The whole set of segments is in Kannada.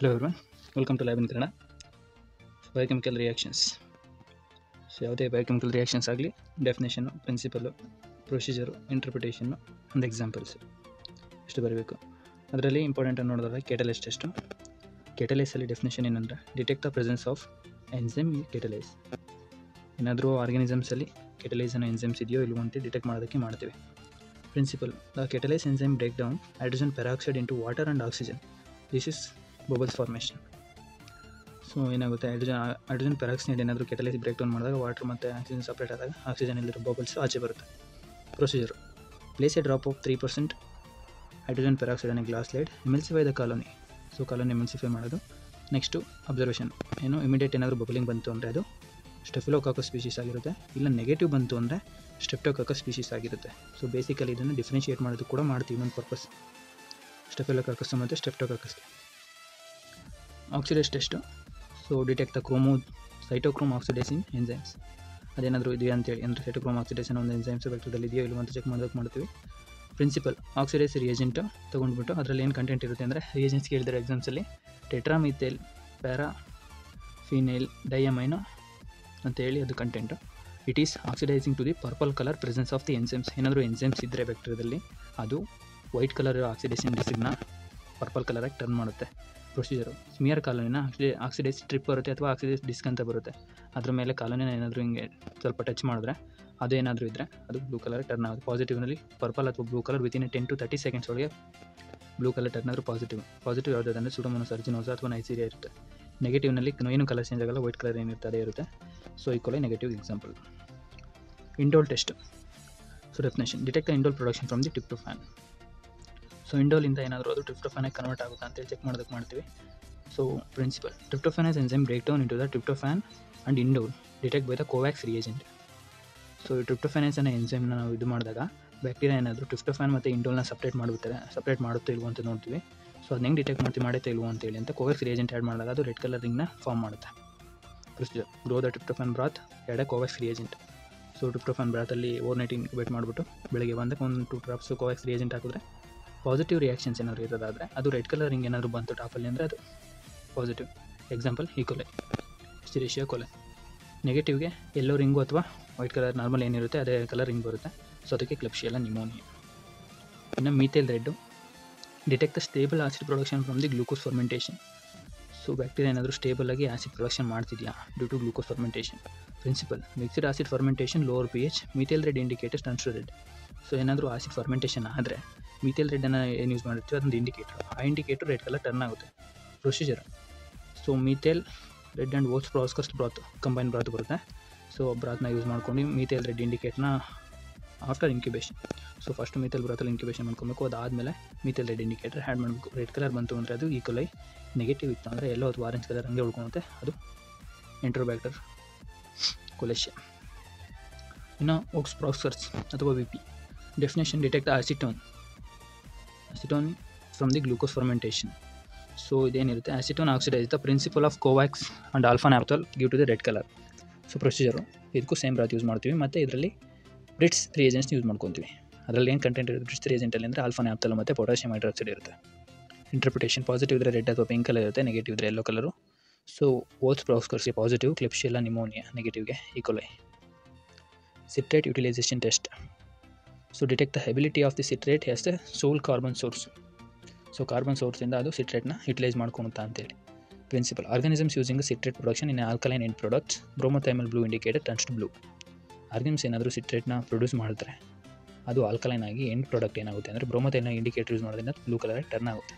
Hello everyone, welcome to Lab in Kannada. Biochemical reactions. So ಯಾವುದೇ ಬಯೋಕೆಮಿಕಲ್ ರಿಯಾಕ್ಷನ್ಸ್ ಆಗಲಿ ಡೆಫಿನೇಷನ್ನು, ಪ್ರಿನ್ಸಿಪಲು, ಪ್ರೊಸೀಜರು, ಇಂಟರ್ಪ್ರಿಟೇಷನ್ನು, ಒಂದು ಎಕ್ಸಾಂಪಲ್ಸ್ ಇಷ್ಟು ಬರಬೇಕು. ಅದರಲ್ಲಿ ಇಂಪಾರ್ಟೆಂಟ್ ಅಂತ ನೋಡಿದ್ರೆ ಕೆಟಲೈಸ್ ಟೆಸ್ಟು. ಕೆಟಲೈಸಲ್ಲಿ ಡೆಫಿನೇಷನ್ ಏನಂದರೆ detect the presence of enzyme in catalase. ಏನಾದರೂ ಆರ್ಗನಿಸಮ್ಸಲ್ಲಿ ಕೆಟಲೈಸ್ ಅನ್ನೋ ಎನ್ಸೈಮ್ಸ್ ಇದೆಯೋ ಇಲ್ವೋ ಅಂತ ಡಿಟೆಕ್ಟ್ ಮಾಡೋದಕ್ಕೆ ಮಾಡ್ತೀವಿ. Principle, the catalase enzyme break down hydrogen peroxide into water and oxygen. This is bubbles formation. So ಏನಾಗುತ್ತೆ, ಹೈಡ್ರೋಜನ್ ಪೆರಾಕ್ಸೈಡ್ ಏನಾದರೂ ಕೆಟಲೈಸ್ ಬ್ರೇಕ್ ಡೌನ್ ಮಾಡಿದಾಗ ವಾಟರ್ ಮತ್ತು ಆಕ್ಸಿಜನ್ ಸಪ್ರೇಟ್ ಆದಾಗ ಆಕ್ಸಿಜನಲ್ಲಿರೋ ಬಬಲ್ಸ್ ಆಚೆ ಬರುತ್ತೆ. Procedure, place a drop of 3% hydrogen peroxide ಅನ್ನು glass slide, emulsify the colony. So colony emulsify ಮಾಡೋದು. ನೆಕ್ಸ್ಟು ಅಬ್ಸರ್ವೇಷನ್, ಏನು ಇಮಿಡಿಯೇಟ್ ಏನಾದರೂ ಬಬಲಿಂಗ್ ಬಂತು ಅಂದರೆ ಅದು ಸ್ಟೆಫಿಲೋಕಾಕಸ್ ಸ್ಪೀಷೀಸ್ ಆಗಿರುತ್ತೆ, ಇಲ್ಲ ನೆಗೆಟಿವ್ ಬಂತು ಅಂದರೆ ಸ್ಟೆಪ್ಟೋಕಾಕಸ್ ಸ್ಪೀಷೀಸ್ ಆಗಿರುತ್ತೆ. ಸೊ ಬೇಸಿಕಲಿ ಇದನ್ನು ಡಿಫ್ರೆನ್ಷಿಯೇಟ್ ಮಾಡೋದು ಕೂಡ ಮಾಡ್ತೀವಿ ಒಂದು ಪರ್ಪಸ್, ಸ್ಟೆಫಿಲೋಕಾಕಸ್ ಮತ್ತು Streptococcus. Oxidase test. So detect the cytochrome oxidase in enzymes. ಅದೇನಾದರೂ ಇದೆಯಾ ಅಂತೇಳಿ, ಅಂದರೆ ಸೈಟೋಕ್ರೋಮ್ ಆಕ್ಸಿಡೇಷನ್ ಒಂದು ಎನ್ಸೈಮ್ಸ್ ಬ್ಯಾಕ್ಟೀರಿಯಾದಲ್ಲಿ ಇದೆಯೋ ಇಲ್ಲವೋ ಅಂತ ಚೆಕ್ ಮಾಡೋದಕ್ಕೆ ಮಾಡ್ತೀವಿ. ಪ್ರಿನ್ಸಿಪಲ್, ಆಕ್ಸಿಡೇಸ್ ರಿಯೇಜೆಂಟು ತೊಗೊಂಡ್ಬಿಟ್ಟು ಅದರಲ್ಲಿ ಏನು ಕಂಟೆಂಟ್ ಇರುತ್ತೆ ಅಂದರೆ, ರಿಯೇಜೆಂಟ್ಸ್ ಕೇಳಿದರೆ ಎಕ್ಸಾಮ್ಸಲ್ಲಿ ಟೆಟ್ರಾಮಿಥೈಲ್ ಪ್ಯಾರಾಫಿನೈಲ್ ಡೈಅಮೈನೋ ಅಂತೇಳಿ ಅದು content. It is oxidizing to the purple colour presence of the enzymes. ಏನಾದರೂ ಎನ್ಸೈಮ್ಸ್ ಇದ್ದರೆ ಬ್ಯಾಕ್ಟೀರಿಯಾದಲ್ಲಿ ಅದು ವೈಟ್ ಕಲರ್ ಆಕ್ಸಿಡೇಷನ್ ಡಿಸ್ಕ್ನ ಪರ್ಪಲ್ ಕಲರಾಗಿ ಟರ್ನ್ ಮಾಡುತ್ತೆ. ಪ್ರೊಸೀಜರು, ಸ್ಮಿಯರ್ ಕಾಲೋನಿನ ಆಕ್ಸಿಡೈಸ್ ಸ್ಟ್ರಿಪ್ ಬರುತ್ತೆ ಅಥವಾ ಆಕ್ಸಿಡೈಸ್ ಡಿಸ್ಕ್ ಅಂತ ಬರುತ್ತೆ, ಅದ್ರ ಮೇಲೆ ಕಾಲೋನಿನ ಏನಾದರೂ ಹಿಂಗೆ ಸ್ವಲ್ಪ ಟಚ್ ಮಾಡಿದ್ರೆ ಅದೇನಾದರೂ ಇದ್ದರೆ ಅದು ಬ್ಲೂ ಕಲರ್ ಟರ್ನ್ ಆಗುತ್ತೆ. ಪಾಸಿಟಿವ್ನಲ್ಲಿ ಪರ್ಪಲ್ ಅಥವಾ blue colour within 10 to 30 seconds ಒಳಗೆ ಬ್ಲೂ ಕಲರ್ ಟರ್ನ್ ಆದರೂ ಪಾಸಿಟಿವ್ ಯಾವುದಾದ್ರೆ ಸುಡೋಮೋನಾಸ್ ಅರ್ಜಿನೋಸಾ ಅಥವಾ ನೈಸೀರಿಯಾ ಇರುತ್ತೆ. ನೆಗೆಟಿವ್ನಲ್ಲಿ ಏನು ಕಲರ್ ಚೇಂಜ್ ಆಗಲ್ಲ, ವೈಟ್ ಕಲರ್ ಏನಿರುತ್ತೆ ಅದೇ ಇರುತ್ತೆ. So equally negative example. Indole test. So definition, detect the indole production from the tryptophan. So ಇಂಡೋಲಿಂದ ಏನಾದರೂ ಅದು ಟ್ರಿಪ್ಟೋಫ್ಯಾನಿಗೆ ಕನ್ವರ್ಟ್ ಆಗುತ್ತಾ ಅಂತೇಳಿ ಚೆಕ್ ಮಾಡೋದಕ್ಕೆ ಮಾಡ್ತೀವಿ. So principle, tryptophan is enzyme break down into the tryptophan and indole detect by the Kovacs reagent. So ಈ ಟ್ರಿಪ್ಟೋಫ್ಯಾನೇಸ್ ಅನ್ನೋ ಎನ್ಸೈಮ್ನ ನಾವು ಇದು ಮಾಡಿದಾಗ ಬ್ಯಾಕ್ಟೀರಿಯಾ ಏನಾದರೂ ಟ್ರಿಪ್ಟೋಫ್ಯಾನ್ ಮತ್ತು ಇಂಡೋಲ್ನ ಸಪ್ರೇಟ್ ಮಾಡುತ್ತೋ ಇಲ್ವೋ ಅಂತ ನೋಡ್ತೀವಿ. ಸೊ ಅದನ್ನ ಹೆಂಗೆ ಡಿಟೆಕ್ಟ್ ಮಾಡುತ್ತೋ ಇಲ್ವೋ ಅಂತೇಳಿ ಅಂತ ಕೋವ್ಯಾಕ್ಸ್ ರಿಯೇಜೆಂಟ್ ಆ್ಯಡ್ ಮಾಡಿದಾಗ ಅದು ರೆಡ್ ಕಲರ್ ರಿಂಗ್ನ ಫಾರ್ಮ್ ಮಾಡುತ್ತೆ. Procedure, grow the tryptophan broth add Kovacs reagent. So tryptophan ಬ್ರಾತಲ್ಲಿ ಓವರ್ನೈಟ್ ಇನ್ಕ್ಯುಬೇಟ್ ಮಾಡಿಬಿಟ್ಟು ಬೆಳಗ್ಗೆ ಬಂದಕ್ಕೆ 1-2 drops ಕೋವ್ಯಾಕ್ಸ್ ರಿಯೇಜೆಂಟ್ ಹಾಕಿದ್ರೆ ಪಾಸಿಟಿವ್ ರಿಯಾಕ್ಷನ್ಸ್ ಏನಾದರೂ ಇರೋದಾದರೆ ಅದು ರೆಡ್ ಕಲರ್ ಹಿಂಗೆ ಏನಾದರೂ ಬಂತು ಟಾಪಲ್ಲಿ ಅಂದರೆ ಅದು positive. Example E coli, Escherichia coli. ನೆಗೆಟಿವ್ಗೆ ಎಲ್ಲೋ ರಿಂಗು ಅಥವಾ ವೈಟ್ ಕಲರ್ ನಾರ್ಮಲ್ ಏನಿರುತ್ತೆ ಅದೇ ಕಲರ್ ರಿಂಗ್ ಬರುತ್ತೆ. ಸೊ ಅದಕ್ಕೆ ಕ್ಲೆಬ್ಶಿಯೆಲ್ಲಾ ನ್ಯೂಮೋನಿಯಾ. ಇನ್ನು methyl red, detect the stable acid production from the glucose fermentation. So bacteria ಏನಾದರೂ ಸ್ಟೇಬಲ್ ಆಗಿ ಆಸಿಡ್ ಪ್ರೊಡಕ್ಷನ್ ಮಾಡ್ತಿದೆಯಾ due to glucose fermentation. Principle, mixed acid fermentation lower pH, methyl red indicators turns to red. So ಏನಾದರೂ ಆಸಿಡ್ ಫರ್ಮೆಂಟೇಷನ್ ಆದರೆ ಮೀಥೈಲ್ ರೆಡ್ಡನ್ನು ಏನು ಯೂಸ್ ಮಾಡಿರ್ತೀವಿ ಅದೊಂದು ಇಂಡಿಕೇಟರ್, ಆ ಇಂಡಿಕೇಟರ್ ರೆಡ್ ಕಲರ್ ಟರ್ನ್ ಆಗುತ್ತೆ. Procedure, so methyl red and Voges Proskauer's broth combine broth ಬರುತ್ತೆ. ಸೊ ಬ್ರಾತ್ನ ಯೂಸ್ ಮಾಡ್ಕೊಂಡು ಮೀಥೈಲ್ ರೆಡ್ ಇಂಡಿಕೇಟ್ನ after incubation. So first methyl ಬ್ರಾತಲ್ಲಿ ಇನ್ಕ್ಯುಬೇಷನ್ ಮಾಡ್ಕೊಬೇಕು, ಅದಾದಮೇಲೆ ಮೀಥೈಲ್ ರೆಡ್ ಇಂಡಿಕೇಟರ್ ಆ್ಯಡ್ ಮಾಡಬೇಕು. ರೆಡ್ ಕಲರ್ ಬಂತು ಅಂದರೆ ಅದು ಈಕ್ವಲೈ, ನೆಗೆಟಿವ್ ಇತ್ತು ಅಂದರೆ ಎಲ್ಲೋ ಅಥವಾ ಆರೆಂಜ್ ಕಲರ್ ಹಂಗೆ ಉಳ್ಕೊಳುತ್ತೆ, ಅದು ಎಂಟ್ರೋಬ್ಯಾಕ್ಟರ್ ಕೊಲೆಶಿಯಾ. ಇನ್ನು ಓಕ್ಸ್ ಪ್ರಾಸ್ಕರ್ಸ್ ಅಥವಾ VP. Definition, detect acetone from the glucose fermentation. So ಇದೇನಿರುತ್ತೆ, acetone oxidise the principle of Kovac's and alpha naphthol give to the red colour. So procedure, ಇದಕ್ಕೂ ಸೇಮ್ ಬ್ರಾತ್ ಯೂಸ್ ಮಾಡ್ತೀವಿ ಮತ್ತು ಇದರಲ್ಲಿ ಬ್ರಿಟ್ಸ್ ರಿಯೇಜೆಂಟ್ಸ್ನ ಯೂಸ್ ಮಾಡ್ಕೊತೀವಿ. ಅದರಲ್ಲಿ ಏನು ಕಂಟೆಂಟ್ ಇರುತ್ತೆ ಬ್ರಿಟ್ಸ್ ರಿಯೇಜೆಂಟಲ್ಲಿ ಅಂದರೆ ಆಲ್ಫಾ ನ್ಯಾಪ್ಥಾಲ್ ಮತ್ತು ಪೊಟ್ಯಾಷಿಯಂ ಹೈಡ್ರಾಕ್ಸೈಡ್ ಇರುತ್ತೆ. ಇಂಟರ್ಪ್ರಿಟೇಷನ್, ಪಾಸಿಟಿವ್ ಇದ್ದರೆ ರೆಡ್ ಅಥವಾ ಪಿಂಕ್ ಕಲರ್ ಇರುತ್ತೆ, ನೆಗೆಟಿವ್ ಇದ್ದರೆ ಯೆಲ್ಲೋ ಕಲರು. ಸೊ ಓಲ್ಸ್ ಪ್ರಾಸ್ಕರ್ಸ್ಗೆ ಪಾಸಿಟಿವ್, ಕ್ಲೆಬ್ಶಿಯೆಲ್ಲಾ ನ್ಯೂಮೋನಿಯಾ ನೆಗೆಟಿವ್ಗೆ E coli. Citrate utilisation test. So detect the ability of the citrate as the sole carbon source. So carbon ಸೋರ್ಸಿಂದ ಅದು ಸಿಟ್ರೇಟ್ನ ಯುಟಿಲೈಸ್ ಮಾಡ್ಕೊಳುತ್ತಾ ಅಂತೇಳಿ. Principle, organisms using citrate production in alkaline end products, bromothymol blue indicator turns to blue. Organisms ಏನಾದರೂ ಸಿಟ್ರೇಟ್ನ ಪ್ರೊಡ್ಯೂಸ್ ಮಾಡಿದ್ರೆ ಅದು ಆಲ್ಕಲೈನ್ ಆಗಿ ಎಂಡ್ ಪ್ರಾಡಕ್ಟ್ ಏನಾಗುತ್ತೆ ಅಂದರೆ ಬ್ರೋಮೋಥೈಲ್ನ ಇಂಡಿಕೇಟರ್ ಯೂಸ್ ಮಾಡೋದ್ರಿಂದ ಬ್ಲೂ ಕಲರ್ ಟರ್ನ್ ಆಗುತ್ತೆ.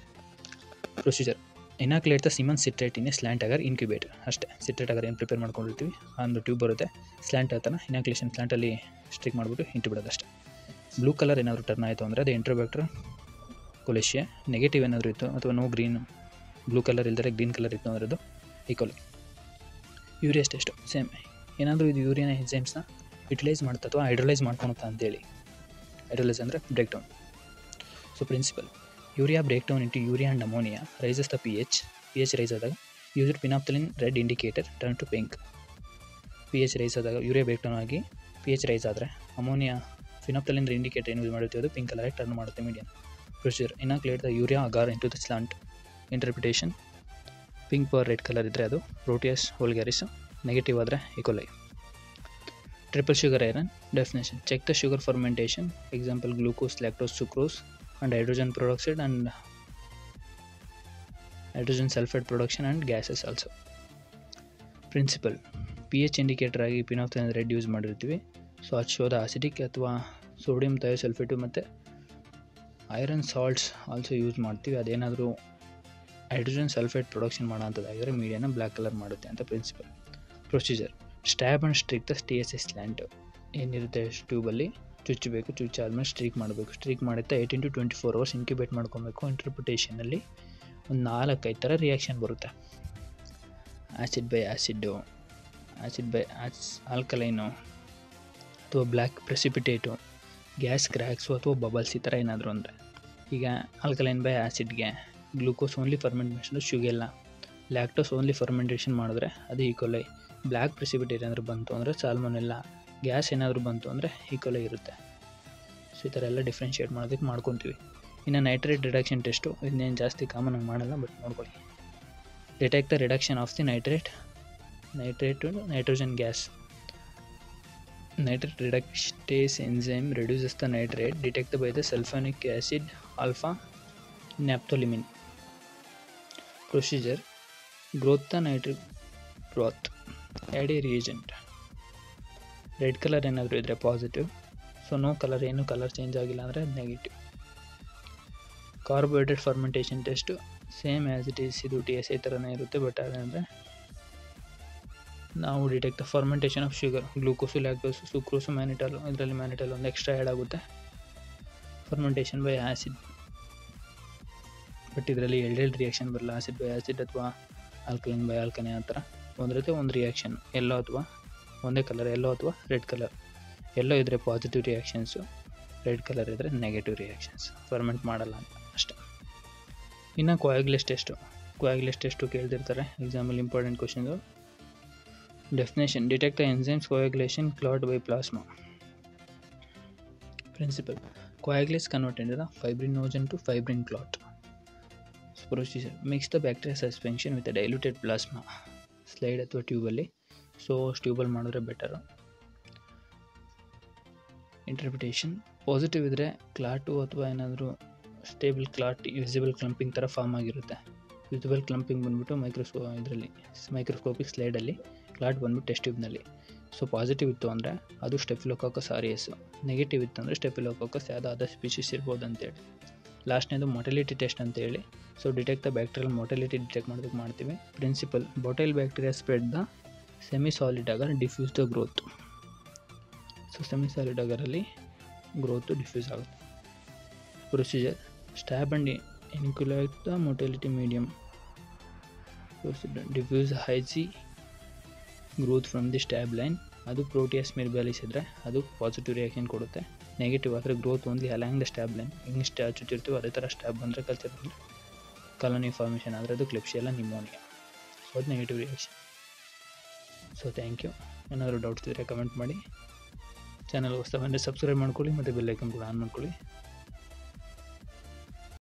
Procedure, inoculate the Simmon citrate in a slant agar incubator. ಅಷ್ಟೇ, ಸಿಟ್ರೇಟ್ ಅಗರ್ ಏನು ಪ್ರಿಪೇರ್ ಮಾಡ್ಕೊಂಡಿರ್ತೀವಿ ಒಂದು ಟ್ಯೂಬ್ ಬರುತ್ತೆ, ಸ್ಲ್ಯಾಂಟ್ ಆತನ ಇನಾಕ್ಯುಲೇಷನ್ ಸ್ಲ್ಯಾಂಟಲ್ಲಿ ಸ್ಟಿಕ್ ಮಾಡಿಬಿಟ್ಟು ಇಂಟು ಬಿಡೋದು ಅಷ್ಟೇ. ಬ್ಲೂ ಕಲರ್ ಏನಾದರೂ ಟರ್ನ್ ಆಯಿತು ಅಂದರೆ ಅದು ಎಂಟ್ರೋಬ್ಯಾಕ್ಟರ್ ಕೊಲೆಶಿಯಾ. ನೆಗೆಟಿವ್ ಏನಾದರೂ ಇತ್ತು ಅಥವಾ ನೋ ಗ್ರೀನ್, ಬ್ಲೂ ಕಲರ್ ಇಲ್ದರೆ ಗ್ರೀನ್ ಕಲರ್ ಇತ್ತು ಅಂದರೆ ಅದು ಈಕ್ವಲಿ. ಯೂರಿಯಾ ಟೆಸ್ಟು ಸೇಮ್, ಏನಾದರೂ ಇದು ಯೂರಿಯಾನ ಎನ್ಸೈಮ್ಸ್ನ ಯುಟಿಲೈಸ್ ಮಾಡುತ್ತಾ ಅಥವಾ ಹೈಡ್ರಲೈಸ್ ಮಾಡ್ಕೊಳುತ್ತಾ ಅಂತೇಳಿ. ಹೈಡ್ರಲೈಸ್ ಅಂದರೆ break down. So principle, urea break down into urea and ammonia rises the pH rise ಆದಾಗ used phenolphthalein red indicator turn to pink. pH rise ಆದಾಗ ಯೂರಿಯಾ ಬ್ರೇಕ್ ಡೌನ್ ಆಗಿ pH ರೈಸ್ ಆದರೆ ಅಮೋನಿಯಾ ಫಿನಾಪ್ಥಲಿನ್ ಇಂಡಿಕೇಟರ್ ಏನು ಯೂಸ್ ಮಾಡಿರ್ತೀವಿ ಅದು ಪಿಂಕ್ ಕಲರಾಗಿ ಟರ್ನ್ ಮಾಡುತ್ತೆ medium. Procedure, inoculate the urea agar into the slant. Interpretation, pink power red colour ಇದ್ದರೆ ಅದು ಪ್ರೋಟಿಯಸ್ ವಲ್ಗ್ಯಾರಿಸ್, ನೆಗೆಟಿವ್ ಆದರೆ E coli. Triple sugar iron definition: check the sugar fermentation, example glucose, lactose, sucrose and hydrogen peroxide and hydrogen sulfide production and gases also. Principle: pH indicator ಆಗಿ ಪಿನಾಫ್ಥಲಿನ್ ರೆಡ್ ಯೂಸ್ ಮಾಡಿರ್ತೀವಿ. ಸೊ ಅದು ಶೋಧ ಆಸಿಡಿಕ್ ಅಥವಾ ಸೋಡಿಯಂ ಥಯೋಸಲ್ಫೇಟು ಮತ್ತು ಐರನ್ ಸಾಲ್ಟ್ಸ್ ಆಲ್ಸೋ ಯೂಸ್ ಮಾಡ್ತೀವಿ. ಅದೇನಾದರೂ ಹೈಡ್ರೋಜನ್ ಸಲ್ಫೇಟ್ ಪ್ರೊಡಕ್ಷನ್ ಮಾಡೋ ಅಂಥದ್ದಾಗಿದ್ರೆ ಮೀಡಿಯಾನ ಬ್ಲ್ಯಾಕ್ ಕಲರ್ ಮಾಡುತ್ತೆ ಅಂತ principle. Procedure: stab and streak the TSS slant. ಏನಿರುತ್ತೆ ಟ್ಯೂಬಲ್ಲಿ ಚುಚ್ಚಬೇಕು, ಚುಚ್ಚಾದ್ಮೇಲೆ ಸ್ಟ್ರೀಕ್ ಮಾಡಬೇಕು. ಸ್ಟ್ರೀಕ್ ಮಾಡುತ್ತಾ 18 to 24 hours ಇನ್ಕ್ಯುಬೇಟ್ ಮಾಡ್ಕೊಬೇಕು. ಇಂಟರ್ಪ್ರಿಟೇಷನಲ್ಲಿ ಒಂದು 4-5 ಥರ ರಿಯಾಕ್ಷನ್ ಬರುತ್ತೆ. Acid by acid, acid by alkaline, ಅಥವಾ ಬ್ಲ್ಯಾಕ್ ಪ್ರೆಸಿಪಿಟೇಟು, ಗ್ಯಾಸ್ ಕ್ರ್ಯಾಕ್ಸು ಅಥವಾ ಬಬಲ್ಸ್, ಈ ಥರ ಏನಾದರೂ ಅಂದರೆ. ಈಗ ಆಲ್ಕಲೈನ್ ಬೈ ಆ್ಯಸಿಡ್ಗೆ glucose only fermentation Shigella, lactose only fermentation ಮಾಡಿದ್ರೆ ಅದು ಈಕೋಲೈ, ಬ್ಲ್ಯಾಕ್ ಪ್ರೆಸಿಪಿಟೇಟ್ ಏನಾದರೂ ಬಂತು ಅಂದರೆ ಸಾಲ್ಮೊನೆಲ್ಲ, ಗ್ಯಾಸ್ ಏನಾದರೂ ಬಂತು ಅಂದರೆ ಈಕೋಲೈ ಇರುತ್ತೆ. ಸೊ ಈ ಥರ ಎಲ್ಲ ಡಿಫ್ರೆನ್ಷಿಯೇಟ್ ಮಾಡೋದಕ್ಕೆ ಮಾಡ್ಕೊತೀವಿ. ಇನ್ನು ನೈಟ್ರೇಟ್ ರಿಡಕ್ಷನ್ ಟೆಸ್ಟು ಇದನ್ನೇನು ಜಾಸ್ತಿ ಕಾಮನಾಗಿ ಮಾಡಲ್ಲ, ಬಟ್ ನೋಡ್ಕೊಳ್ಳಿ. Detect the reduction of the nitrogen gas. Nitrate reductase enzyme reduces the nitrate detected by the sulfonic acid alpha naphtholamine. Procedure: growth the nitric broth, add a reagent. Red colour ಏನಾದರೂ ಇದ್ದರೆ ಪಾಸಿಟಿವ್, ಸೊ ನೋ ಕಲರ್, ಏನು ಕಲರ್ ಚೇಂಜ್ ಆಗಿಲ್ಲ ಅಂದರೆ ಅದು negative. Carbohydrate fermentation test same as it is, ಇದು TSI ಥರನೇ ಇರುತ್ತೆ. ಬಟ್ ಅದೇನಂದರೆ ನಾವು detect the fermentation of sugar, glucose, lactose, sucrose, mannitol, ಇದರಲ್ಲಿ ಮ್ಯಾನಿಟಲ್ ಒಂದು ಎಕ್ಸ್ಟ್ರಾ ಆ್ಯಡ್ ಆಗುತ್ತೆ. ಫರ್ಮೆಂಟೇಷನ್ ಬೈ ಆ್ಯಸಿಡ್, ಬಟ್ ಇದರಲ್ಲಿ ಎರಡು ರಿಯಾಕ್ಷನ್ ಬರಲ್ಲ, ಆ್ಯಸಿಡ್ ಬೈ ಆ್ಯಸಿಡ್ ಅಥವಾ ಆಲ್ಕಲೈನ್ ಬೈ ಆಲ್ಕಲೈನ್ ಆ ಥರ ಒಂದಿರುತ್ತೆ. ಒಂದು ರಿಯಾಕ್ಷನ್ ಎಲ್ಲೋ ಅಥವಾ ಒಂದೇ ಕಲರ್, ಎಲ್ಲೋ ಅಥವಾ ರೆಡ್ ಕಲರ್. ಎಲ್ಲೋ ಇದ್ದರೆ ಪಾಸಿಟಿವ್ ರಿಯಾಕ್ಷನ್ಸು, ರೆಡ್ ಕಲರ್ ಇದ್ದರೆ ನೆಗೆಟಿವ್ ರಿಯಾಕ್ಷನ್ಸ್, ಫರ್ಮೆಂಟ್ ಮಾಡಲ್ಲ ಅಂತ ಅಷ್ಟೇ. ಇನ್ನು ಕೋಯಾಗ್ಯುಲೇಸ್ ಟೆಸ್ಟು ಕೇಳ್ತಿರ್ತಾರೆ example, important questions. Definition: detect the enzymes coagulation clot by plasma. Principle: coagulase converted the fibrinogen to fibrin clot. Procedure: mix the bacteria suspension with diluted plasma. Slide ಅಥವಾ ಟ್ಯೂಬಲ್ಲಿ, ಸೊ ಟ್ಯೂಬಲ್ ಮಾಡಿದ್ರೆ ಬೆಟರು. ಇಂಟರ್ಪ್ರಿಟೇಷನ್: ಪಾಸಿಟಿವ್ ಇದ್ದರೆ ಕ್ಲಾಟು ಅಥವಾ ಏನಾದರೂ ಸ್ಟೇಬಲ್ ಕ್ಲಾಟ್, ವಿಸಿಬಲ್ ಕ್ಲಂಪಿಂಗ್ ಥರ ಫಾರ್ಮ್ ಆಗಿರುತ್ತೆ. ವಿಸಿಬಲ್ ಕ್ಲಂಪಿಂಗ್ ಬಂದುಬಿಟ್ಟು ಮೈಕ್ರೋಸ್ಕೋಪಿಕ್ ಸ್ಲೈಡಲ್ಲಿ, ಕ್ಲಾಟ್ ಬಂದುಬಿಟ್ಟು ಟೆಸ್ಟ್ ಟ್ಯೂಬ್ನಲ್ಲಿ. ಸೊ ಪಾಸಿಟಿವ್ ಇತ್ತು ಅಂದರೆ ಅದು ಸ್ಟೆಫಿಲೋಕಾಕಸ್ ಆರಿಯಸ್ಸು, ನೆಗೆಟಿವ್ ಇತ್ತು ಅಂದರೆ ಸ್ಟೆಫಿಲೋಕಾಕಸ್ ಯಾವುದೋ ಅದರ್ ಸ್ಪೀಷೀಸ್ ಇರ್ಬೋದು ಅಂತೇಳಿ. ಲಾಸ್ಟ್ನೇದು ಮೊಟಿಲಿಟಿ ಟೆಸ್ಟ್ ಅಂತೇಳಿ. So detect the bacterial motility detect ಮಾಡೋದಕ್ಕೆ ಮಾಡ್ತೀವಿ. Principle: motile bacteria spread the semi-solid agar, diffuse the growth. So semi-solid ಅಗರಲ್ಲಿ ಗ್ರೋತು ಡಿಫ್ಯೂಸ್ ಆಗುತ್ತೆ. Procedure: stab and inoculate the motility medium. Diffuse hazy growth from the stab line. ಅದು ಪ್ರೋಟಿಯಸ್ ಮಿರ್ಬ್ಯಾಲಿಸ್ ಇದ್ದರೆ ಅದು ಪಾಸಿಟಿವ್ ರಿಯಾಕ್ಷನ್ ಕೊಡುತ್ತೆ. ನೆಗೆಟಿವ್ ಆದರೆ growth only along the stab line. ಹಿಂಗೆ ಚುಚ್ಚಿರ್ತೀವಿ ಅದೇ ಥರ ಸ್ಟ್ಯಾಬ್ ಬಂದರೆ, ಕಲ್ಚರ್ ಬಂದರೆ, ಕಾಲೋನಿ ಫಾರ್ಮೇಷನ್ ಆದರೆ ಅದು ಕ್ಲಿಪ್ಶಿಯಲ್ಲ ನಿಮೋನಿಯಾ. ಸೊ ಅದು negative reaction. So thank you. ಏನಾದರೂ ಡೌಟ್ಸ್ ಇದ್ದರೆ ಕಮೆಂಟ್ ಮಾಡಿ. ಚಾನಲ್ ಹೊಸದಾಗಿ ಸಬ್ಸ್ಕ್ರೈಬ್ ಮಾಡ್ಕೊಳ್ಳಿ ಮತ್ತು ಬೆಲ್ ಐಕನ್ ಕೂಡ ಆನ್ ಮಾಡ್ಕೊಳ್ಳಿ.